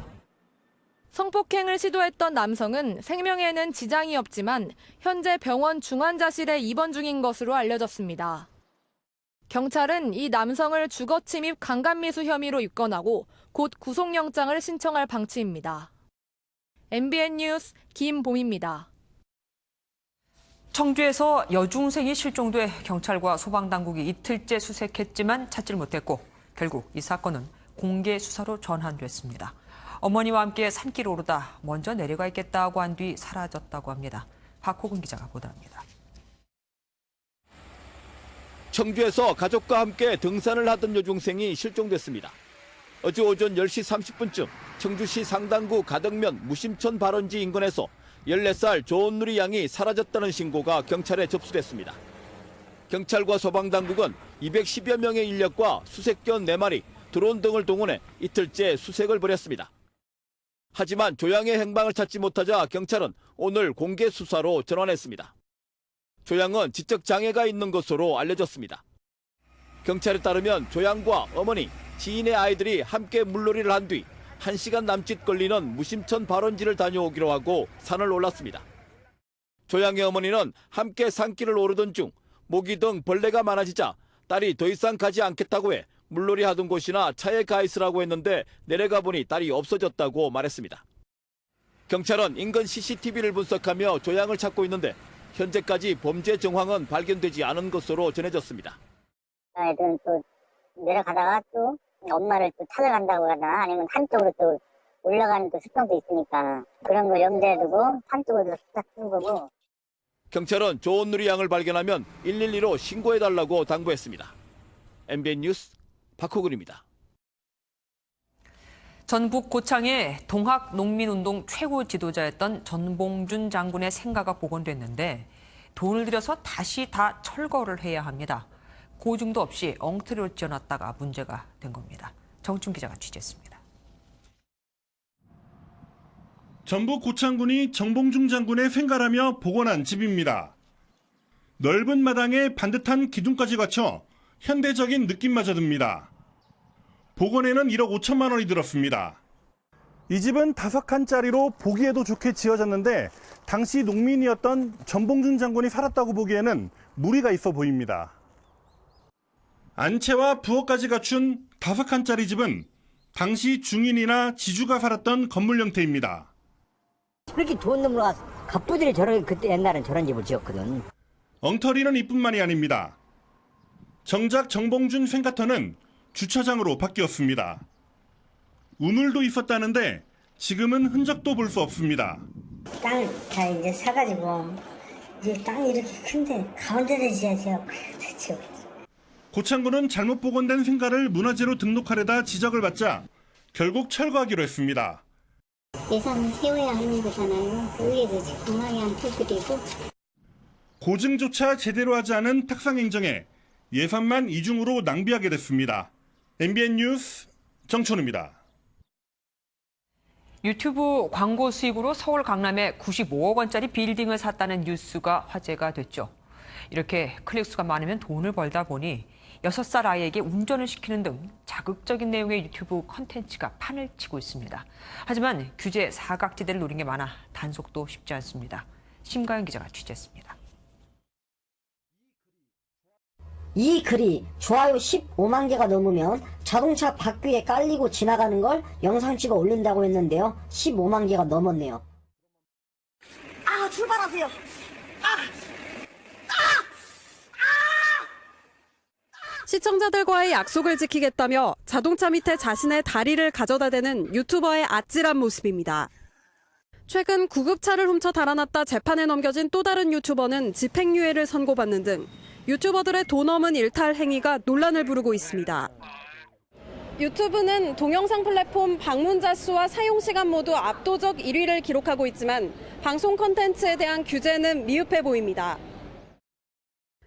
성폭행을 시도했던 남성은 생명에는 지장이 없지만 현재 병원 중환자실에 입원 중인 것으로 알려졌습니다. 경찰은 이 남성을 주거침입 강간미수 혐의로 입건하고 곧 구속영장을 신청할 방침입니다. MBN 뉴스 김봄입니다. 청주에서 여중생이 실종돼 경찰과 소방당국이 이틀째 수색했지만 찾질 못했고 결국 이 사건은 공개 수사로 전환됐습니다. 어머니와 함께 산길 오르다 먼저 내려가 있겠다고 한 뒤 사라졌다고 합니다. 박호근 기자가 보도합니다. 청주에서 가족과 함께 등산을 하던 여중생이 실종됐습니다. 어제 오전 10시 30분쯤 청주시 상당구 가덕면 무심천 발원지 인근에서 14살 조은누리 양이 사라졌다는 신고가 경찰에 접수됐습니다. 경찰과 소방당국은 210여 명의 인력과 수색견 4마리, 드론 등을 동원해 이틀째 수색을 벌였습니다. 하지만 조양의 행방을 찾지 못하자 경찰은 오늘 공개 수사로 전환했습니다. 조양은 지적 장애가 있는 것으로 알려졌습니다. 경찰에 따르면 조양과 어머니, 지인의 아이들이 함께 물놀이를 한 뒤 1시간 남짓 걸리는 무심천 발원지를 다녀오기로 하고 산을 올랐습니다. 조양의 어머니는 함께 산길을 오르던 중 모기 등 벌레가 많아지자 딸이 더 이상 가지 않겠다고 해 물놀이 하던 곳이나 차에 가 있으라고 했는데 내려가 보니 딸이 없어졌다고 말했습니다. 경찰은 인근 CCTV를 분석하며 조양을 찾고 있는데 현재까지 범죄 정황은 발견되지 않은 것으로 전해졌습니다. 애들은 또 내려가다가 또 엄마를 또 찾아간다고 하나 아니면 한쪽으로 또 올라가는 또 습성도 있으니까 그런 걸 염두에 두고 한쪽으로 딱 쓴 거고. 경찰은 조은누리 양을 발견하면 112로 신고해달라고 당부했습니다. MBN 뉴스 박호근입니다. 전북 고창의 동학농민운동 최고 지도자였던 전봉준 장군의 생가가 복원됐는데 돈을 들여서 다시 다 철거를 해야 합니다. 고증도 없이 엉터리로 지어놨다가 문제가 된 겁니다. 정춘 기자가 취재했습니다. 전북 고창군이 정봉중 장군의 생가라며 복원한 집입니다. 넓은 마당에 반듯한 기둥까지 갖춰 현대적인 느낌마저 듭니다. 복원에는 1억 5천만 원이 들었습니다. 이 집은 5칸짜리로 보기에도 좋게 지어졌는데 당시 농민이었던 전봉준 장군이 살았다고 보기에는 무리가 있어 보입니다. 안채와 부엌까지 갖춘 5칸짜리 집은 당시 중인이나 지주가 살았던 건물 형태입니다. 이렇게 돈 넘어가 갑부들이 저렇게 그때 옛날엔 저런 집을 지었거든. 엉터리는 이뿐만이 아닙니다. 정작 정봉준 생가터는 주차장으로 바뀌었습니다. 우물도 있었다는데 지금은 흔적도 볼 수 없습니다. 땅을 다 이제 사가지고 이제 땅이 이렇게 큰데 가운데다 지어야지. 고창군은 잘못 복원된 생가를 문화재로 등록하려다 지적을 받자 결국 철거하기로 했습니다. 예산은 세워야 하는 거잖아요. 위에도 지금하게 안 터뜨리고. 고증조차 제대로 하지 않은 탁상 행정에 예산만 이중으로 낭비하게 됐습니다. MBN 뉴스 정천우입니다. 유튜브 광고 수익으로 서울 강남에 95억 원짜리 빌딩을 샀다는 뉴스가 화제가 됐죠. 이렇게 클릭수가 많으면 돈을 벌다 보니 6살 아이에게 운전을 시키는 등 자극적인 내용의 유튜브 콘텐츠가 판을 치고 있습니다. 하지만 규제 사각지대를 노린 게 많아 단속도 쉽지 않습니다. 심가연 기자가 취재했습니다. 이 글이 좋아요 15만 개가 넘으면 자동차 바퀴에 깔리고 지나가는 걸 영상 찍어 올린다고 했는데요. 15만 개가 넘었네요. 아, 출발하세요. 시청자들과의 약속을 지키겠다며 자동차 밑에 자신의 다리를 가져다 대는 유튜버의 아찔한 모습입니다. 최근 구급차를 훔쳐 달아났다 재판에 넘겨진 또 다른 유튜버는 집행유예를 선고받는 등 유튜버들의 돈 없는 일탈 행위가 논란을 부르고 있습니다. 유튜브는 동영상 플랫폼 방문자 수와 사용시간 모두 압도적 1위를 기록하고 있지만 방송 콘텐츠에 대한 규제는 미흡해 보입니다.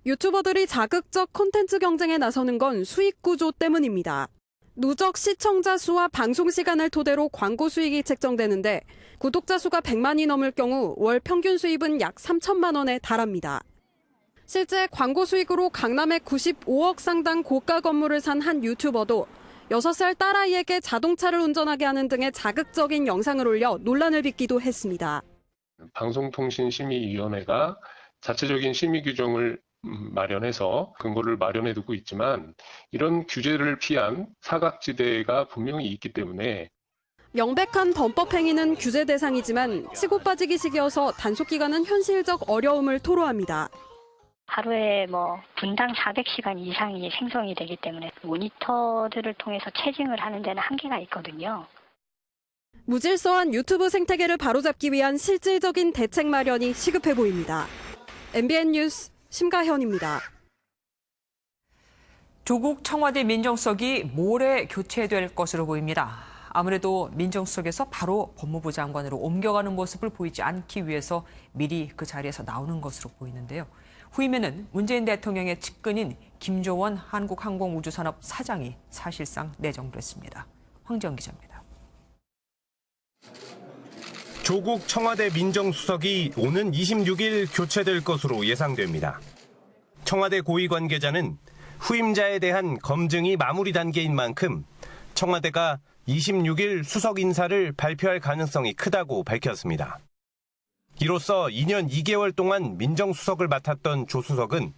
유튜버들이 자극적 콘텐츠 경쟁에 나서는 건 수익 구조 때문입니다. 누적 시청자 수와 방송 시간을 토대로 광고 수익이 책정되는데 구독자 수가 100만이 넘을 경우 월 평균 수입은 약 3천만 원에 달합니다. 실제 광고 수익으로 강남의 95억 상당 고가 건물을 산 한 유튜버도 6살 딸아이에게 자동차를 운전하게 하는 등의 자극적인 영상을 올려 논란을 빚기도 했습니다. 방송통신심의위원회가 자체적인 심의 규정을 마련해서 근거를 마련해 두고 있지만 이런 규제를 피한 사각지대가 분명히 있기 때문에 명백한 범법 행위는 규제 대상이지만 치고 빠지기 시기여서 단속 기간은 현실적 어려움을 토로합니다. 하루에 분당 400시간 이상이 생성이 되기 때문에 모니터들을 통해서 체증을 하는 데는 한계가 있거든요. 무질서한 유튜브 생태계를 바로잡기 위한 실질적인 대책 마련이 시급해 보입니다. MBN 뉴스 심가현입니다. 조국 청와대 민정수석이 모레 교체될 것으로 보입니다. 아무래도 민정수석에서 바로 법무부 장관으로 옮겨가는 모습을 보이지 않기 위해서 미리 그 자리에서 나오는 것으로 보이는데요. 후임에는 문재인 대통령의 측근인 김조원 한국항공우주산업 사장이 사실상 내정됐습니다. 황지영 기자입니다. 조국 청와대 민정수석이 오는 26일 교체될 것으로 예상됩니다. 청와대 고위 관계자는 후임자에 대한 검증이 마무리 단계인 만큼 청와대가 26일 수석 인사를 발표할 가능성이 크다고 밝혔습니다. 이로써 2년 2개월 동안 민정수석을 맡았던 조 수석은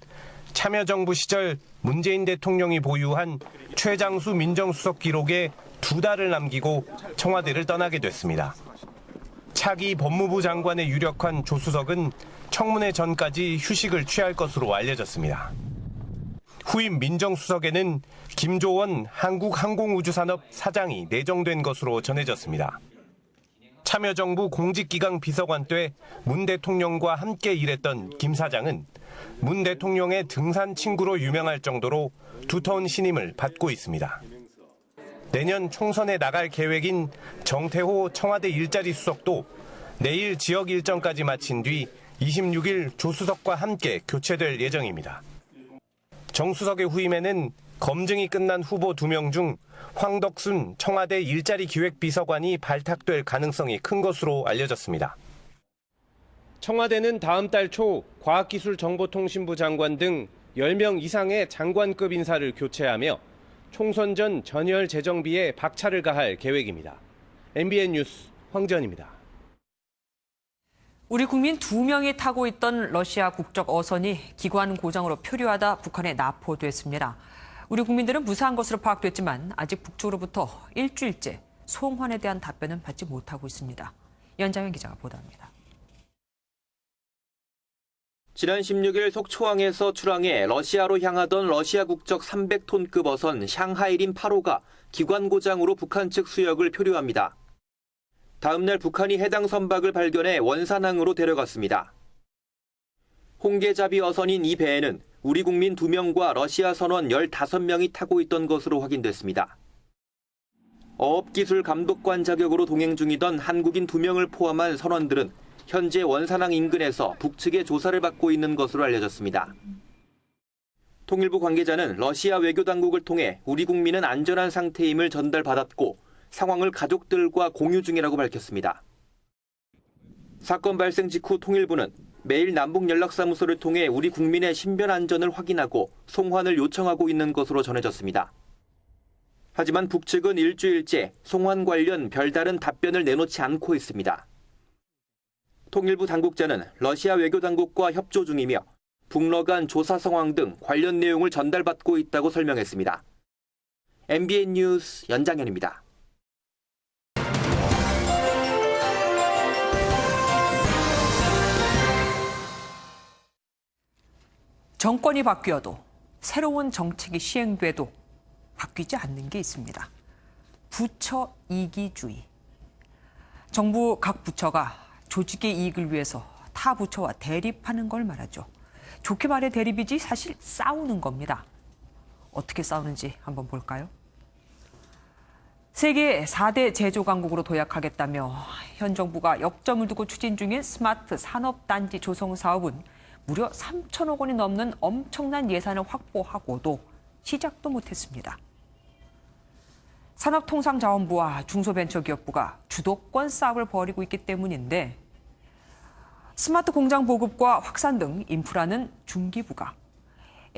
참여정부 시절 문재인 대통령이 보유한 최장수 민정수석 기록에 2달을 남기고 청와대를 떠나게 됐습니다. 차기 법무부 장관에 유력한 조 수석은 청문회 전까지 휴식을 취할 것으로 알려졌습니다. 후임 민정수석에는 김조원 한국항공우주산업 사장이 내정된 것으로 전해졌습니다. 참여정부 공직기강 비서관 때 문 대통령과 함께 일했던 김 사장은 문 대통령의 등산 친구로 유명할 정도로 두터운 신임을 받고 있습니다. 내년 총선에 나갈 계획인 정태호 청와대 일자리 수석도 내일 지역 일정까지 마친 뒤 26일 조 수석과 함께 교체될 예정입니다. 정 수석의 후임에는 검증이 끝난 후보 2명 중 황덕순 청와대 일자리 기획비서관이 발탁될 가능성이 큰 것으로 알려졌습니다. 청와대는 다음 달 초 과학기술정보통신부 장관 등 10명 이상의 장관급 인사를 교체하며 총선 전 전열 재정비에 박차를 가할 계획입니다. MBN 뉴스 황지연입니다. 우리 국민 2명이 타고 있던 러시아 국적 어선이 기관 고장으로 표류하다 북한에 납포됐습니다. 우리 국민들은 무사한 것으로 파악됐지만 아직 북측으로부터 일주일째 송환에 대한 답변은 받지 못하고 있습니다. 연장현 기자가 보도합니다. 지난 16일 속초항에서 출항해 러시아로 향하던 러시아 국적 300톤급 어선 샹하이린 8호가 기관 고장으로 북한 측 수역을 표류합니다. 다음 날 북한이 해당 선박을 발견해 원산항으로 데려갔습니다. 홍계잡이 어선인 이 배에는 우리 국민 2명과 러시아 선원 15명이 타고 있던 것으로 확인됐습니다. 어업기술 감독관 자격으로 동행 중이던 한국인 2명을 포함한 선원들은 현재 원산항 인근에서 북측의 조사를 받고 있는 것으로 알려졌습니다. 통일부 관계자는 러시아 외교당국을 통해 우리 국민은 안전한 상태임을 전달받았고 상황을 가족들과 공유 중이라고 밝혔습니다. 사건 발생 직후 통일부는 매일 남북연락사무소를 통해 우리 국민의 신변 안전을 확인하고 송환을 요청하고 있는 것으로 전해졌습니다. 하지만 북측은 일주일째 송환 관련 별다른 답변을 내놓지 않고 있습니다. 통일부 당국자는 러시아 외교당국과 협조 중이며 북러 간 조사 상황 등 관련 내용을 전달받고 있다고 설명했습니다. MBN 뉴스 연장현입니다. 정권이 바뀌어도 새로운 정책이 시행돼도 바뀌지 않는 게 있습니다. 부처 이기주의. 정부 각 부처가 조직의 이익을 위해서 타 부처와 대립하는 걸 말하죠. 좋게 말해 대립이지 사실 싸우는 겁니다. 어떻게 싸우는지 한번 볼까요? 세계 4대 제조 강국으로 도약하겠다며 현 정부가 역점을 두고 추진 중인 스마트 산업단지 조성 사업은 무려 3천억 원이 넘는 엄청난 예산을 확보하고도 시작도 못했습니다. 산업통상자원부와 중소벤처기업부가 주도권 싸움을 벌이고 있기 때문인데 스마트 공장 보급과 확산 등 인프라는 중기부가,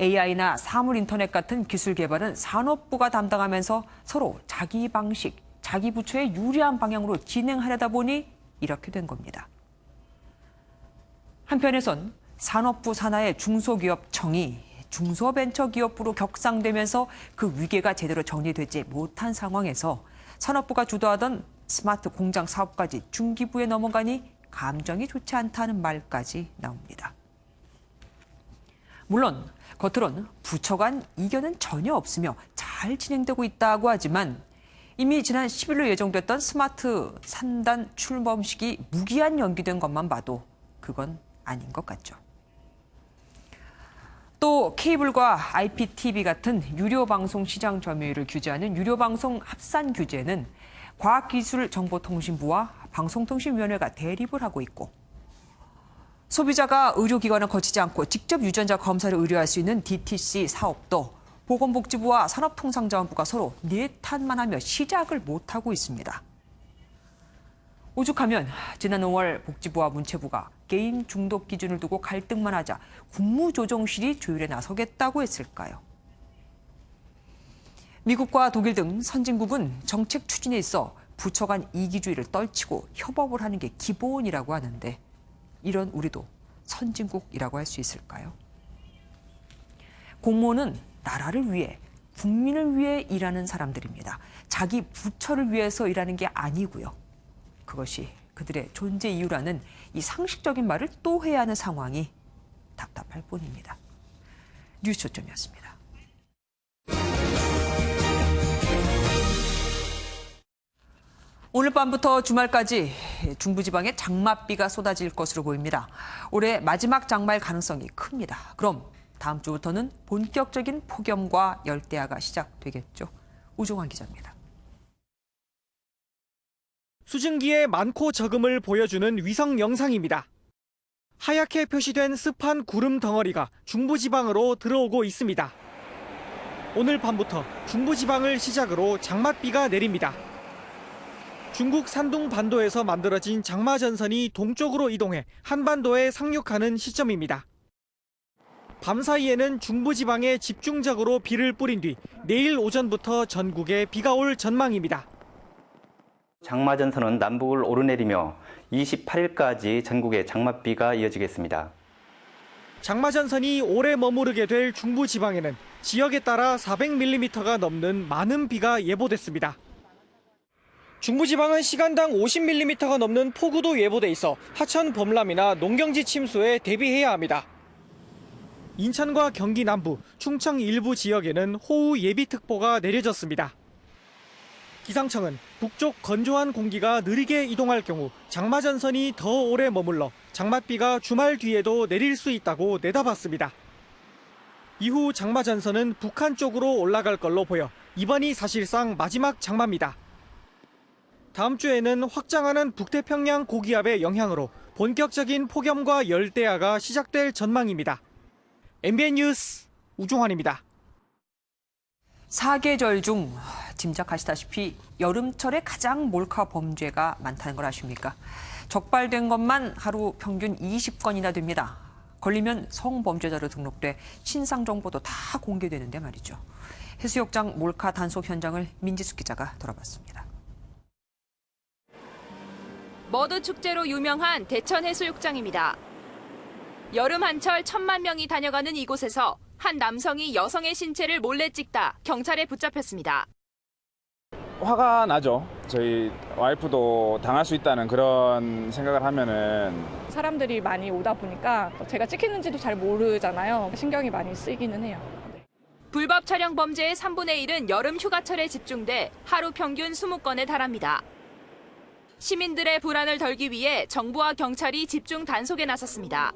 AI나 사물인터넷 같은 기술 개발은 산업부가 담당하면서 서로 자기 방식, 자기 부처에 유리한 방향으로 진행하려다 보니 이렇게 된 겁니다. 한편에선 산업부 산하의 중소기업청이 중소벤처기업부로 격상되면서 그 위계가 제대로 정리되지 못한 상황에서 산업부가 주도하던 스마트 공장 사업까지 중기부에 넘어가니 감정이 좋지 않다는 말까지 나옵니다. 물론 겉으론 부처 간 이견은 전혀 없으며 잘 진행되고 있다고 하지만 이미 지난 10일로 예정됐던 스마트 산단 출범식이 무기한 연기된 것만 봐도 그건 아닌 것 같죠. 또 케이블과 IPTV 같은 유료 방송 시장 점유율을 규제하는 유료 방송 합산 규제는 과학기술정보통신부와 방송통신위원회가 대립을 하고 있고 소비자가 의료기관을 거치지 않고 직접 유전자 검사를 의뢰할 수 있는 DTC 사업도 보건복지부와 산업통상자원부가 서로 내탓만 하며 시작을 못하고 있습니다. 오죽하면 지난 5월 복지부와 문체부가 게임 중독 기준을 두고 갈등만 하자 국무조정실이 조율에 나서겠다고 했을까요? 미국과 독일 등 선진국은 정책 추진에 있어 부처 간 이기주의를 떨치고 협업을 하는 게 기본이라고 하는데 이런 우리도 선진국이라고 할 수 있을까요? 공무원은 나라를 위해, 국민을 위해 일하는 사람들입니다. 자기 부처를 위해서 일하는 게 아니고요. 그것이 그들의 존재 이유라는 이 상식적인 말을 또 해야 하는 상황이 답답할 뿐입니다. 뉴스 초점이었습니다. 오늘 밤부터 주말까지 중부지방에 장맛비가 쏟아질 것으로 보입니다. 올해 마지막 장마일 가능성이 큽니다. 그럼 다음 주부터는 본격적인 폭염과 열대야가 시작되겠죠. 우종환 기자입니다. 수증기의 많고 적음을 보여주는 위성 영상입니다. 하얗게 표시된 습한 구름 덩어리가 중부지방으로 들어오고 있습니다. 오늘 밤부터 중부지방을 시작으로 장맛비가 내립니다. 중국 산둥 반도에서 만들어진 장마전선이 동쪽으로 이동해 한반도에 상륙하는 시점입니다. 밤사이에는 중부지방에 집중적으로 비를 뿌린 뒤 내일 오전부터 전국에 비가 올 전망입니다. 장마전선은 남북을 오르내리며 28일까지 전국에 장맛비가 이어지겠습니다. 장마전선이 오래 머무르게 될 중부지방에는 지역에 따라 400mm가 넘는 많은 비가 예보됐습니다. 중부지방은 시간당 50mm가 넘는 폭우도 예보돼 있어 하천 범람이나 농경지 침수에 대비해야 합니다. 인천과 경기 남부, 충청 일부 지역에는 호우 예비특보가 내려졌습니다. 기상청은 북쪽 건조한 공기가 느리게 이동할 경우 장마전선이 더 오래 머물러 장맛비가 주말 뒤에도 내릴 수 있다고 내다봤습니다. 이후 장마전선은 북한 쪽으로 올라갈 걸로 보여 이번이 사실상 마지막 장마입니다. 다음 주에는 확장하는 북태평양 고기압의 영향으로 본격적인 폭염과 열대야가 시작될 전망입니다. MBN 뉴스 우종환입니다. 사계절 중 짐작하시다시피 여름철에 가장 몰카 범죄가 많다는 걸 아십니까? 적발된 것만 하루 평균 20건이나 됩니다. 걸리면 성범죄자로 등록돼 신상 정보도 다 공개되는데 말이죠. 해수욕장 몰카 단속 현장을 민지숙 기자가 돌아봤습니다. 머드 축제로 유명한 대천 해수욕장입니다. 여름 한철 1,000만 명이 다녀가는 이곳에서 한 남성이 여성의 신체를 몰래 찍다 경찰에 붙잡혔습니다. 화가 나죠. 저희 와이프도 당할 수 있다는 그런 생각을 하면은 사람들이 많이 오다 보니까 제가 찍히는지도 잘 모르잖아요. 신경이 많이 쓰이기는 해요. 불법 촬영 범죄의 3분의 1은 여름 휴가철에 집중돼 하루 평균 20건에 달합니다. 시민들의 불안을 덜기 위해 정부와 경찰이 집중 단속에 나섰습니다.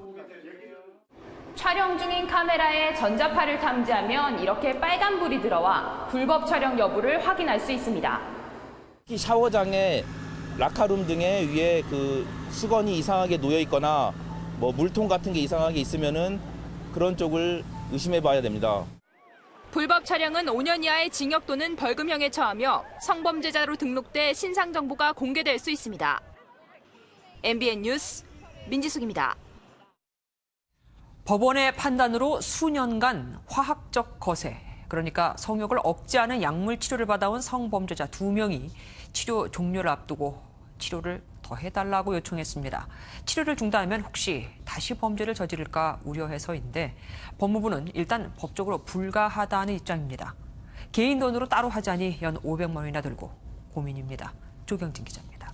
촬영 중인 카메라에 전자파를 탐지하면 이렇게 빨간불이 들어와 불법 촬영 여부를 확인할 수 있습니다. 샤워장에 라카룸 등에 위에 그 수건이 이상하게 놓여 있거나 뭐 물통 같은 게 이상하게 있으면은 그런 쪽을 의심해 봐야 됩니다. 불법 촬영은 5년 이하의 징역 또는 벌금형에 처하며 성범죄자로 등록돼 신상 정보가 공개될 수 있습니다. MBN 뉴스 민지숙입니다. 법원의 판단으로 수년간 화학적 거세, 그러니까 성욕을 억제하는 약물 치료를 받아온 성범죄자 2명이 치료 종료를 앞두고 치료를 더 해달라고 요청했습니다. 치료를 중단하면 혹시 다시 범죄를 저지를까 우려해서인데 법무부는 일단 법적으로 불가하다는 입장입니다. 개인 돈으로 따로 하자니 연 500만 원이나 들고 고민입니다. 조경진 기자입니다.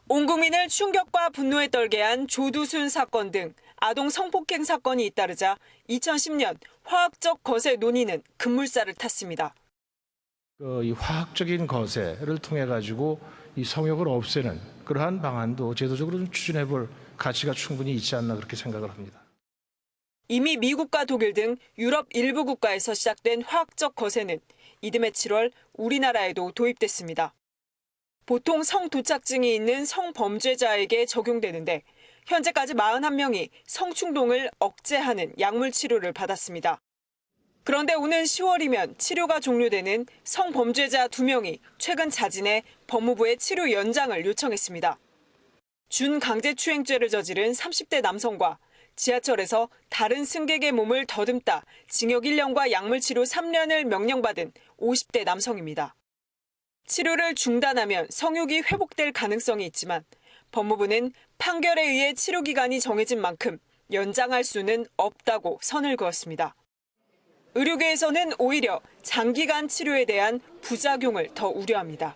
온 국민을 충격과 분노에 떨게 한 조두순 사건 등 아동 성폭행 사건이 잇따르자 2010년 화학적 거세 논의는 급물살을 탔습니다. 이 화학적인 거세를 통해 가지고 이 성욕을 없애는 그러한 방안도 제도적으로 좀 추진해 볼 가치가 충분히 있지 않나 그렇게 생각을 합니다. 이미 미국과 독일 등 유럽 일부 국가에서 시작된 화학적 거세는 이듬해 7월 우리나라에도 도입됐습니다. 보통 성도착증이 있는 성범죄자에게 적용되는데 현재까지 41명이 성충동을 억제하는 약물 치료를 받았습니다. 그런데 오는 10월이면 치료가 종료되는 성범죄자 2명이 최근 자진해 법무부에 치료 연장을 요청했습니다. 준강제추행죄를 저지른 30대 남성과 지하철에서 다른 승객의 몸을 더듬다 징역 1년과 약물치료 3년을 명령받은 50대 남성입니다. 치료를 중단하면 성욕이 회복될 가능성이 있지만 법무부는 판결에 의해 치료 기간이 정해진 만큼 연장할 수는 없다고 선을 그었습니다. 의료계에서는 오히려 장기간 치료에 대한 부작용을 더 우려합니다.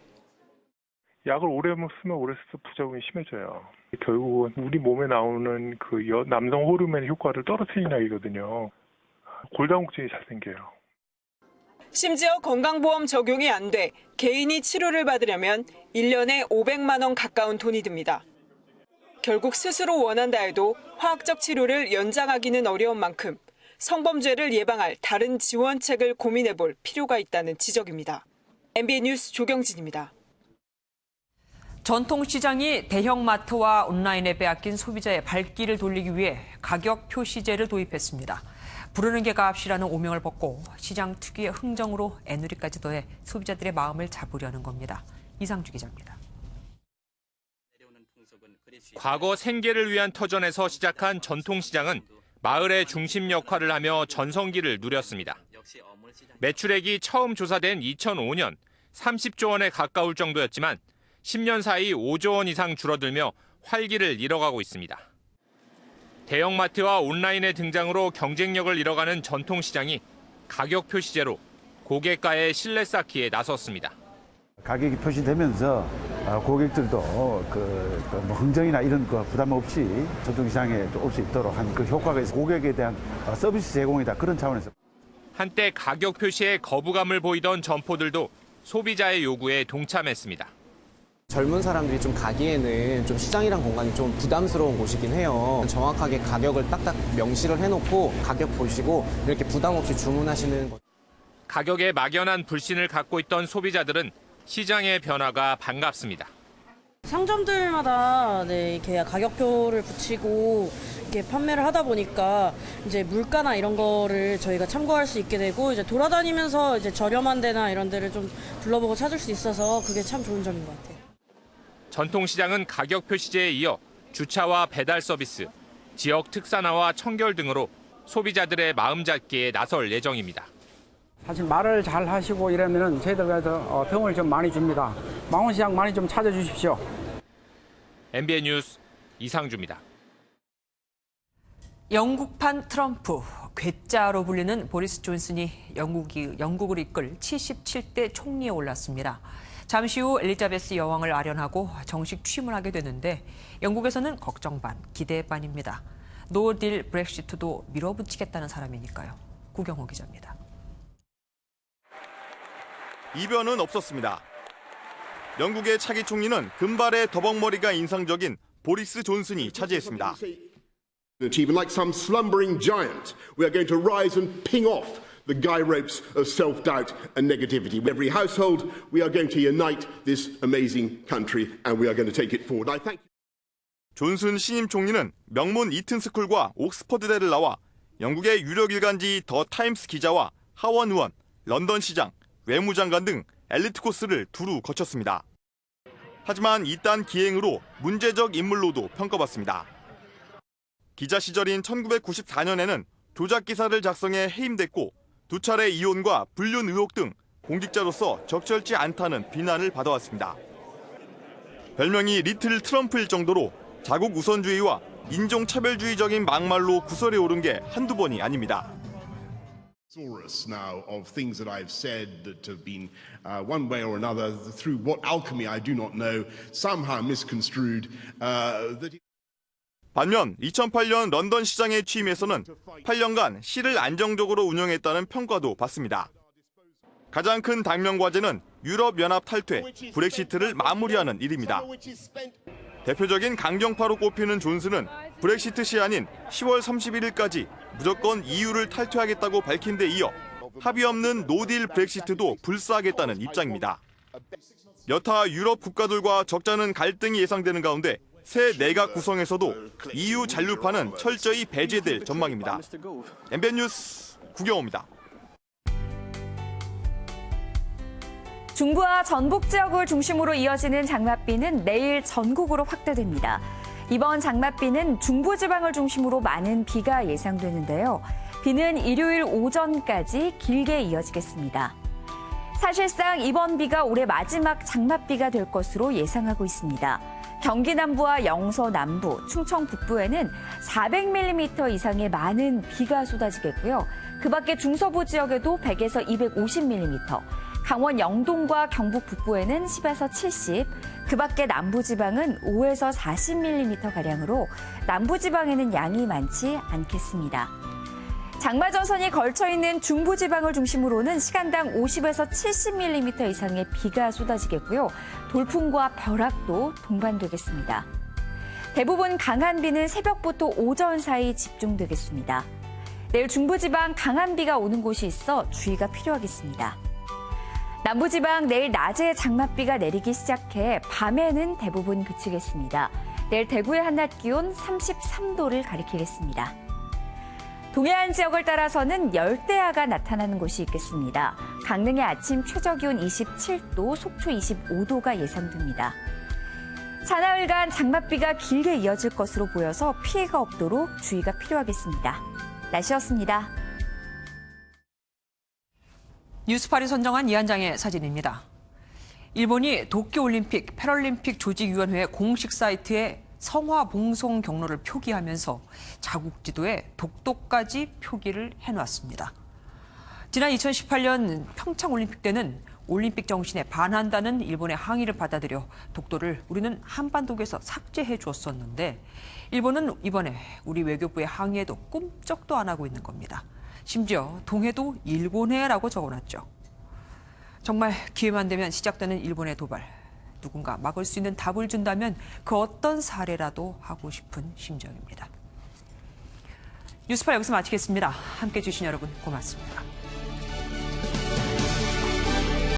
약을 오래 쓰면 오래 쓸수록 부작용이 심해져요. 결국은 우리 몸에 나오는 그 남성 호르몬의 효과를 떨어뜨리는 약이거든요. 골다공증이 잘 생겨요. 심지어 건강보험 적용이 안 돼 개인이 치료를 받으려면 1년에 500만 원 가까운 돈이 듭니다. 결국 스스로 원한다 해도 화학적 치료를 연장하기는 어려운 만큼 성범죄를 예방할 다른 지원책을 고민해볼 필요가 있다는 지적입니다. MBN 뉴스 조경진입니다. 전통시장이 대형마트와 온라인에 빼앗긴 소비자의 발길을 돌리기 위해 가격 표시제를 도입했습니다. 부르는 게 값이라는 오명을 벗고 시장 특유의 흥정으로 애누리까지 더해 소비자들의 마음을 잡으려는 겁니다. 이상주 기자입니다. 과거 생계를 위한 터전에서 시작한 전통시장은 마을의 중심 역할을 하며 전성기를 누렸습니다. 매출액이 처음 조사된 2005년 30조 원에 가까울 정도였지만 10년 사이 5조 원 이상 줄어들며 활기를 잃어가고 있습니다. 대형마트와 온라인의 등장으로 경쟁력을 잃어가는 전통시장이 가격 표시제로 고객과의 신뢰 쌓기에 나섰습니다. 가격이 표시되면서 고객들도 흥정이나 이런 거 부담 없이 전통시장에 올 수 있도록 한 그 효과가 있어 고객에 대한 서비스 제공이다 그런 차원에서. 한때 가격 표시에 거부감을 보이던 점포들도 소비자의 요구에 동참했습니다. 젊은 사람들이 좀 가기에는 좀 시장이란 공간이 좀 부담스러운 곳이긴 해요. 정확하게 가격을 딱딱 명시를 해놓고 가격 보시고 이렇게 부담 없이 주문하시는 것. 가격에 막연한 불신을 갖고 있던 소비자들은 시장의 변화가 반갑습니다. 상점들마다 이렇게 가격표를 붙이고 이렇게 판매를 하다 보니까 이제 물가나 이런 거를 저희가 참고할 수 있게 되고 이제 돌아다니면서 이제 저렴한 데나 이런 데를 좀 둘러보고 찾을 수 있어서 그게 참 좋은 점인 것 같아요. 전통시장은 가격 표시제에 이어 주차와 배달 서비스, 지역 특산화와 청결 등으로 소비자들의 마음 잡기에 나설 예정입니다. 사실 말을 잘 하시고 이러면은 저희들께서 도움을 좀 많이 줍니다. 망원시장 많이 좀 찾아주십시오. MBN 뉴스 이상주입니다. 영국판 트럼프, 괴짜로 불리는 보리스 존슨이 영국을 이끌 77대 총리에 올랐습니다. 잠시 후 엘리자베스 여왕을 아련하고 정식 취임을 하게 되는데 영국에서는 걱정 반, 기대 반입니다. 노딜 브렉시트도 밀어붙이겠다는 사람이니까요. 구경호 기자입니다. 이변은 없었습니다. 영국의 차기 총리는 금발의 더벅머리가 인상적인 보리스 존슨이 차지했습니다. Even like some slumbering giant, we are going to rise and ping off the guy ropes of self-doubt and negativity. Every household, we are going to unite this amazing country and we are going to take it forward. I thank you. 존슨 신임 총리는 명문 이튼 스쿨과 옥스퍼드대를 나와 영국의 유력 일간지 더 타임스 기자와 하원 의원, 런던 시장, 외무장관 등 엘리트 코스를 두루 거쳤습니다. 하지만 이딴 기행으로 문제적 인물로도 평가받습니다. 기자 시절인 1994년에는 조작 기사를 작성해 해임됐고 두 차례 이혼과 불륜 의혹 등 공직자로서 적절치 않다는 비난을 받아왔습니다. 별명이 리틀 트럼프일 정도로 자국 우선주의와 인종차별주의적인 막말로 구설에 오른 게 한두 번이 아닙니다. Now of things that I've said that have been one way or another through what alchemy I do not know somehow misconstrued. 반면 2008년 런던 시장에 취임해서는 8년간 시를 안정적으로 운영했다는 평가도 받습니다. 가장 큰 당면 과제는 유럽연합 탈퇴, 브렉시트를 마무리하는 일입니다. 대표적인 강경파로 꼽히는 존슨은 브렉시트 시한인 10월 31일까지 무조건 EU를 탈퇴하겠다고 밝힌 데 이어 합의 없는 노딜 브렉시트도 불사하겠다는 입장입니다. 여타 유럽 국가들과 적잖은 갈등이 예상되는 가운데 새 내각 구성에서도 EU 잔류파는 철저히 배제될 전망입니다. MBN 뉴스 구경호입니다. 중부와 전북 지역을 중심으로 이어지는 장맛비는 내일 전국으로 확대됩니다. 이번 장맛비는 중부지방을 중심으로 많은 비가 예상되는데요. 비는 일요일 오전까지 길게 이어지겠습니다. 사실상 이번 비가 올해 마지막 장맛비가 될 것으로 예상하고 있습니다. 경기 남부와 영서 남부, 충청 북부에는 400mm 이상의 많은 비가 쏟아지겠고요. 그 밖에 중서부 지역에도 100에서 250mm, 강원 영동과 경북 북부에는 10에서 70, 그 밖에 남부지방은 5에서 40mm가량으로 남부지방에는 양이 많지 않겠습니다. 장마전선이 걸쳐있는 중부지방을 중심으로는 시간당 50에서 70mm 이상의 비가 쏟아지겠고요. 돌풍과 벼락도 동반되겠습니다. 대부분 강한 비는 새벽부터 오전 사이 집중되겠습니다. 내일 중부지방 강한 비가 오는 곳이 있어 주의가 필요하겠습니다. 남부지방 내일 낮에 장맛비가 내리기 시작해 밤에는 대부분 그치겠습니다. 내일 대구의 한낮 기온 33도를 가리키겠습니다. 동해안 지역을 따라서는 열대야가 나타나는 곳이 있겠습니다. 강릉의 아침 최저기온 27도, 속초 25도가 예상됩니다. 사나흘간 장맛비가 길게 이어질 것으로 보여서 피해가 없도록 주의가 필요하겠습니다. 날씨였습니다. 뉴스팔이 선정한 이한장의 사진입니다. 일본이 도쿄올림픽, 패럴림픽 조직위원회 공식 사이트에 성화봉송 경로를 표기하면서 자국 지도에 독도까지 표기를 해놨습니다. 지난 2018년 평창올림픽 때는 올림픽 정신에 반한다는 일본의 항의를 받아들여 독도를 우리는 한반도에서 삭제해 주었었는데 일본은 이번에 우리 외교부의 항의에도 꿈쩍도 안 하고 있는 겁니다. 심지어 동해도 일본해라고 적어놨죠. 정말 기회만 되면 시작되는 일본의 도발. 누군가 막을 수 있는 답을 준다면 그 어떤 사례라도 하고 싶은 심정입니다. 뉴스팔 여기서 마치겠습니다. 함께해 주신 여러분 고맙습니다.